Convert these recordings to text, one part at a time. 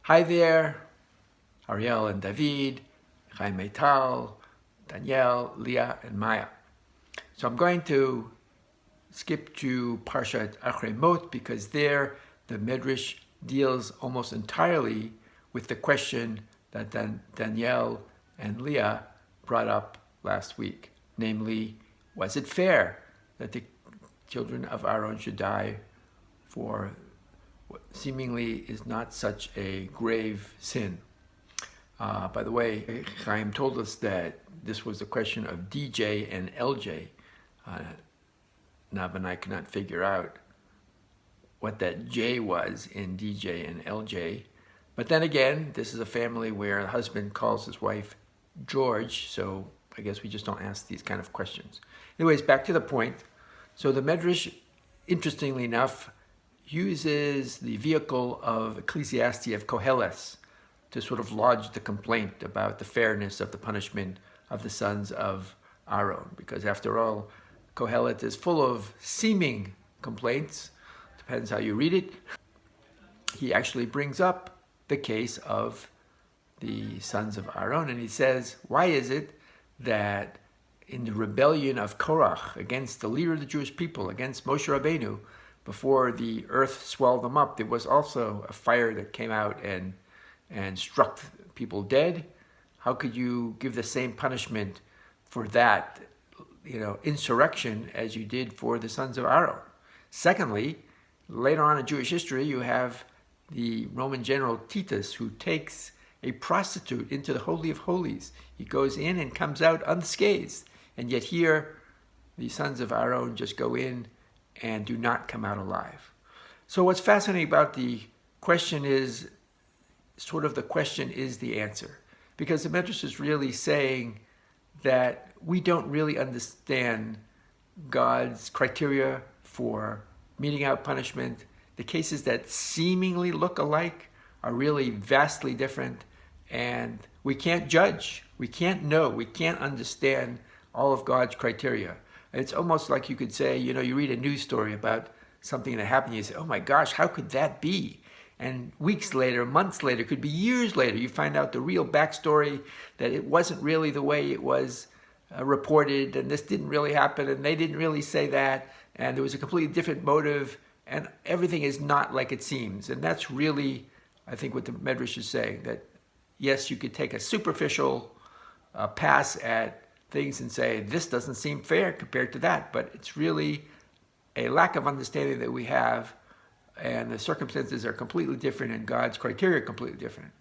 Hi there, Ariel and David, Jaime Tal, Danielle, Leah, and Maya. So I'm going to skip to Parshat Acharei because there the Midrash deals almost entirely with the question that Danielle and Leah brought up last week. Namely, was it fair that the children of Aharon should die for what seemingly is not such a grave sin? By the way, Chaim told us that this was a question of DJ and LJ. Nav and I could not figure out what that J was in DJ and LJ. But then again, this is a family where the husband calls his wife George, so I guess we just don't ask these kind of questions. Anyways, back to the point. So the Midrash, interestingly enough, uses the vehicle of Ecclesiastes of Koheles to sort of lodge the complaint about the fairness of the punishment of the sons of Aharon. Because after all, Kohelet is full of seeming complaints, depends how you read it. He actually brings up the case of the sons of Aharon, and he says, why is it that in the rebellion of Korach against the leader of the Jewish people, against Moshe Rabbeinu, before the earth swallowed them up, there was also a fire that came out and struck people dead? How could you give the same punishment for that, insurrection as you did for the sons of Aharon? Secondly, later on in Jewish history, you have the Roman general Titus, who takes a prostitute into the Holy of Holies. He goes in and comes out unscathed. And yet here, the sons of Aharon just go in and do not come out alive. So what's fascinating about the question is, the question is the answer. Because the Midrash is really saying that we don't really understand God's criteria for meting out punishment. The cases that seemingly look alike are really vastly different, and we can't judge, we can't know, we can't understand all of God's criteria. It's almost like you could say, you read a news story about something that happened, you say, oh my gosh, how could that be? And weeks later, months later, could be years later, you find out the real backstory, that it wasn't really the way it was reported, and this didn't really happen, and they didn't really say that, and there was a completely different motive, and everything is not like it seems. And that's really, I think, what the Midrash is saying, that yes, you could take a superficial pass at things and say, this doesn't seem fair compared to that, but it's really a lack of understanding that we have, and the circumstances are completely different, and God's criteria are completely different.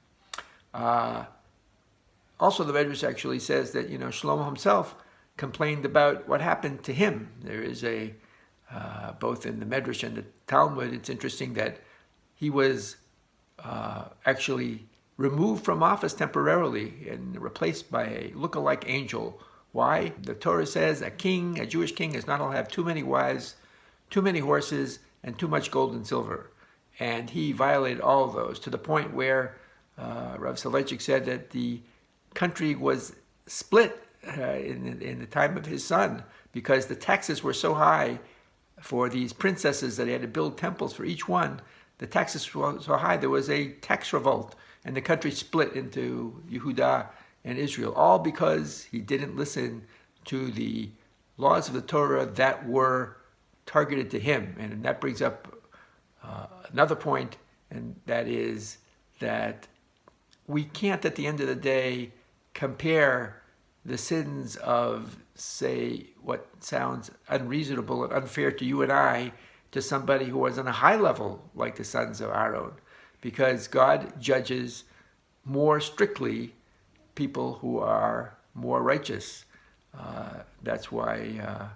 Also, the Midrash actually says that, Shlomo himself complained about what happened to him. There is both in the Midrash and the Talmud, it's interesting that he was actually removed from office temporarily and replaced by a look-alike angel. Why? The Torah says a Jewish king, is not allowed to have too many wives, too many horses, and too much gold and silver. And he violated all of those, to the point where Rav Soloveitchik said that the country was split in the time of his son, because the taxes were so high for these princesses that they had to build temples for each one. The taxes were so high, there was a tax revolt, and the country split into Yehuda and Israel, all because he didn't listen to the laws of the Torah that were targeted to him. And that brings up another point, and that is that we can't, at the end of the day, compare the sins of, say, what sounds unreasonable and unfair to you and I, to somebody who was on a high level like the sons of Aharon, because God judges more strictly people who are more righteous. That's why,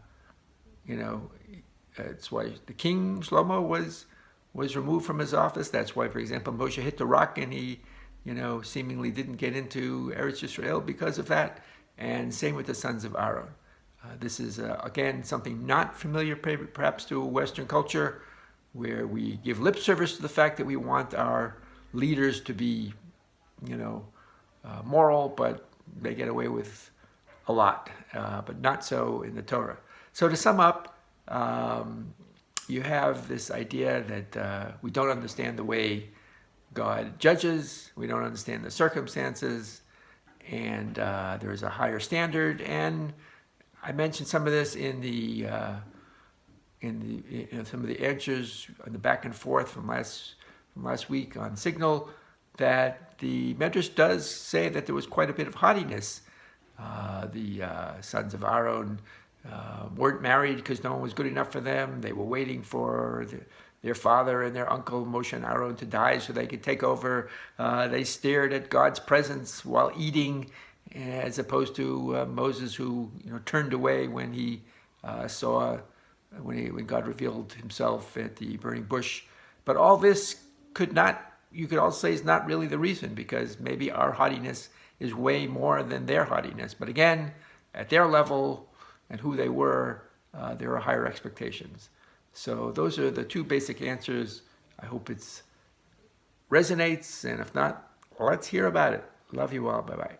that's why the king Shlomo was removed from his office. That's why, for example, Moshe hit the rock and he, seemingly didn't get into Eretz Yisrael because of that. And same with the sons of Aharon. This is, again, something not familiar perhaps to Western culture, where we give lip service to the fact that we want our leaders to be, moral, but they get away with a lot, but not so in the Torah. So to sum up, you have this idea that we don't understand the way God judges. We don't understand the circumstances, and there's a higher standard. And I mentioned some of this in some of the answers on the back and forth from last week on Signal, that the Midrash does say that there was quite a bit of haughtiness. The sons of Aharon weren't married because no one was good enough for them. They were waiting for their father and their uncle Moshe and Aharon to die so they could take over. They stared at God's presence while eating, as opposed to Moses, who turned away when he saw when God revealed himself at the burning bush. But all this you could also say, is not really the reason, because maybe our haughtiness is way more than their haughtiness. But again, at their level and who they were, there are higher expectations. So those are the two basic answers. I hope it resonates, and if not, let's hear about it. Love you all. Bye-bye.